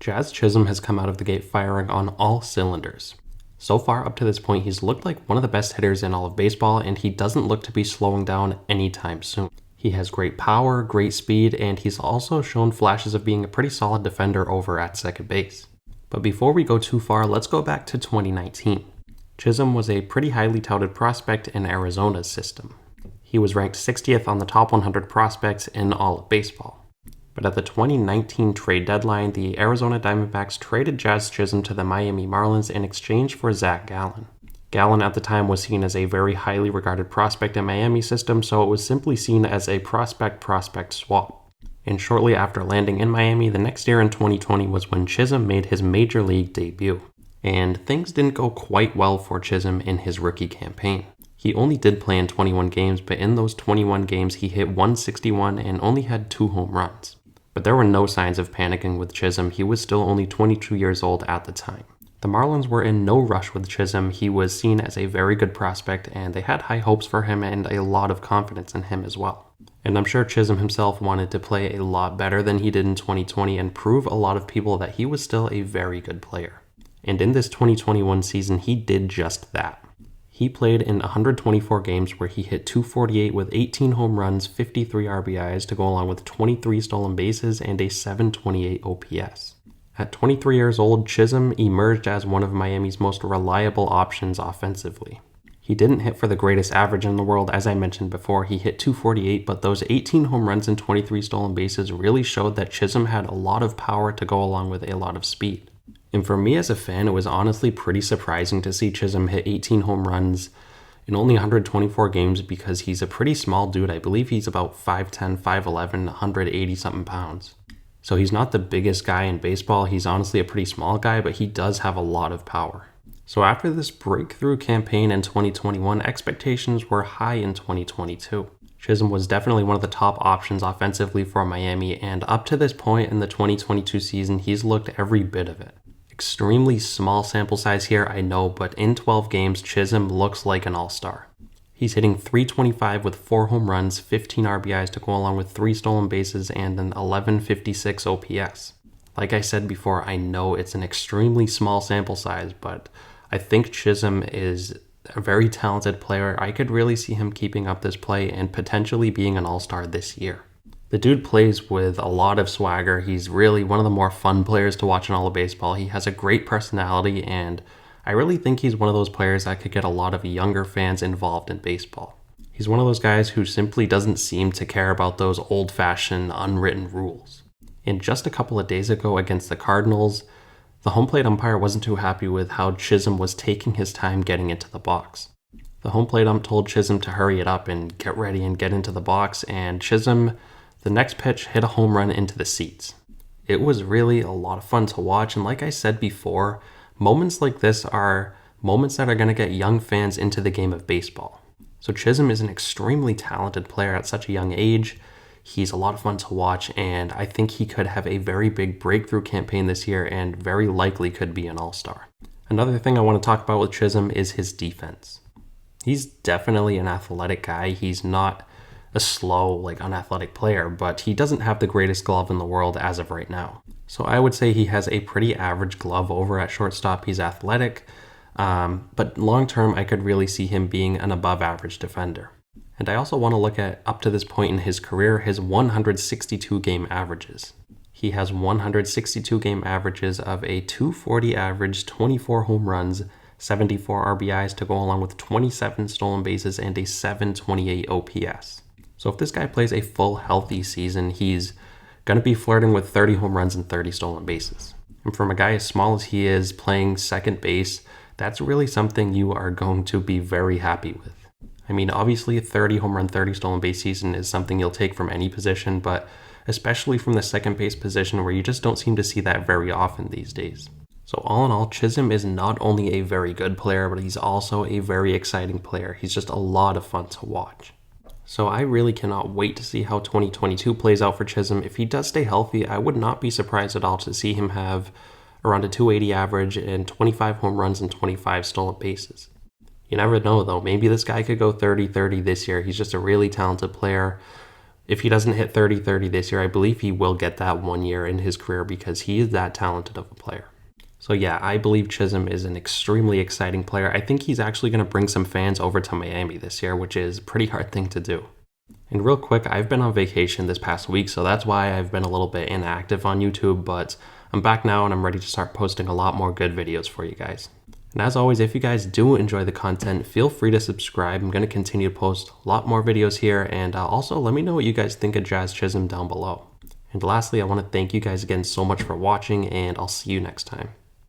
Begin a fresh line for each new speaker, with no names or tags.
Jazz Chisholm has come out of the gate firing on all cylinders. So far up to this point, he's looked like one of the best hitters in all of baseball, and he doesn't look to be slowing down anytime soon. He has great power, great speed, and he's also shown flashes of being a pretty solid defender over at second base. But before we go too far, let's go back to 2019. Chisholm was a pretty highly touted prospect in Arizona's system. He was ranked 60th on the top 100 prospects in all of baseball. But at the 2019 trade deadline, the Arizona Diamondbacks traded Jazz Chisholm to the Miami Marlins in exchange for Zach Gallen. Gallen at the time was seen as a very highly regarded prospect in Miami's system, so it was simply seen as a prospect-prospect swap. And shortly after landing in Miami, the next year in 2020 was when Chisholm made his major league debut. And things didn't go quite well for Chisholm in his rookie campaign. He only did play in 21 games, but in those 21 games he hit 161 and only had 2 home runs. But there were no signs of panicking with Chisholm. He was still only 22 years old at the time. The Marlins were in no rush with Chisholm. He was seen as a very good prospect, and they had high hopes for him and a lot of confidence in him as well. And I'm sure Chisholm himself wanted to play a lot better than he did in 2020 and prove a lot of people that he was still a very good player. And in this 2021 season, he did just that. He played in 124 games where he hit .248 with 18 home runs, 53 RBIs to go along with 23 stolen bases and a .728 OPS. At 23 years old, Chisholm emerged as one of Miami's most reliable options offensively. He didn't hit for the greatest average in the world, as I mentioned before. He hit .248, but those 18 home runs and 23 stolen bases really showed that Chisholm had a lot of power to go along with a lot of speed. And for me as a fan, it was honestly pretty surprising to see Chisholm hit 18 home runs in only 124 games because he's a pretty small dude. I believe he's about 5'10", 5'11", 180-something pounds. So he's not the biggest guy in baseball. He's honestly a pretty small guy, but he does have a lot of power. So after this breakthrough campaign in 2021, expectations were high in 2022. Chisholm was definitely one of the top options offensively for Miami, and up to this point in the 2022 season, he's looked every bit of it. Extremely small sample size here, I know, but in 12 games, Chisholm looks like an all-star. He's hitting .325 with 4 home runs, 15 RBIs to go along with 3 stolen bases, and an 1156 OPS. Like I said before, I know it's an extremely small sample size, but I think Chisholm is a very talented player. I could really see him keeping up this play and potentially being an all-star this year. The dude plays with a lot of swagger. He's really one of the more fun players to watch in all of baseball. He has a great personality, and I really think he's one of those players that could get a lot of younger fans involved in baseball. He's one of those guys who simply doesn't seem to care about those old-fashioned, unwritten rules. And just a couple of days ago against the Cardinals, the home plate umpire wasn't too happy with how Chisholm was taking his time getting into the box. The home plate ump told Chisholm to hurry it up and get ready and get into the box, and Chisholm, the next pitch, hit a home run into the seats. It was really a lot of fun to watch, and like I said before, moments like this are moments that are going to get young fans into the game of baseball. So Chisholm is an extremely talented player at such a young age. He's a lot of fun to watch, and I think he could have a very big breakthrough campaign this year and very likely could be an all-star. Another thing I want to talk about with Chisholm is his defense. He's definitely an athletic guy. He's not a slow, unathletic player, but he doesn't have the greatest glove in the world as of right now. So I would say he has a pretty average glove over at shortstop. He's athletic, but long-term, I could really see him being an above-average defender. And I also want to look at, up to this point in his career, his 162 game averages. He has 162 game averages of a .240 average, 24 home runs, 74 RBIs to go along with 27 stolen bases and a .728 OPS. So if this guy plays a full healthy season, he's going to be flirting with 30 home runs and 30 stolen bases. And from a guy as small as he is playing second base, that's really something you are going to be very happy with. I mean, obviously a 30 home run, 30 stolen base season is something you'll take from any position, but especially from the second base position where you just don't seem to see that very often these days. So all in all, Chisholm is not only a very good player, but he's also a very exciting player. He's just a lot of fun to watch. So I really cannot wait to see how 2022 plays out for Chisholm. If he does stay healthy, I would not be surprised at all to see him have around a .280 average and 25 home runs and 25 stolen bases. You never know though, maybe this guy could go 30-30 this year. He's just a really talented player. If he doesn't hit 30-30 this year, I believe he will get that 1 year in his career because he is that talented of a player. So yeah, I believe Chisholm is an extremely exciting player. I think he's actually going to bring some fans over to Miami this year, which is a pretty hard thing to do. And real quick, I've been on vacation this past week, so that's why I've been a little bit inactive on YouTube, but I'm back now and I'm ready to start posting a lot more good videos for you guys. And as always, if you guys do enjoy the content, feel free to subscribe. I'm going to continue to post a lot more videos here, and also let me know what you guys think of Jazz Chisholm down below. And lastly, I want to thank you guys again so much for watching, and I'll see you next time.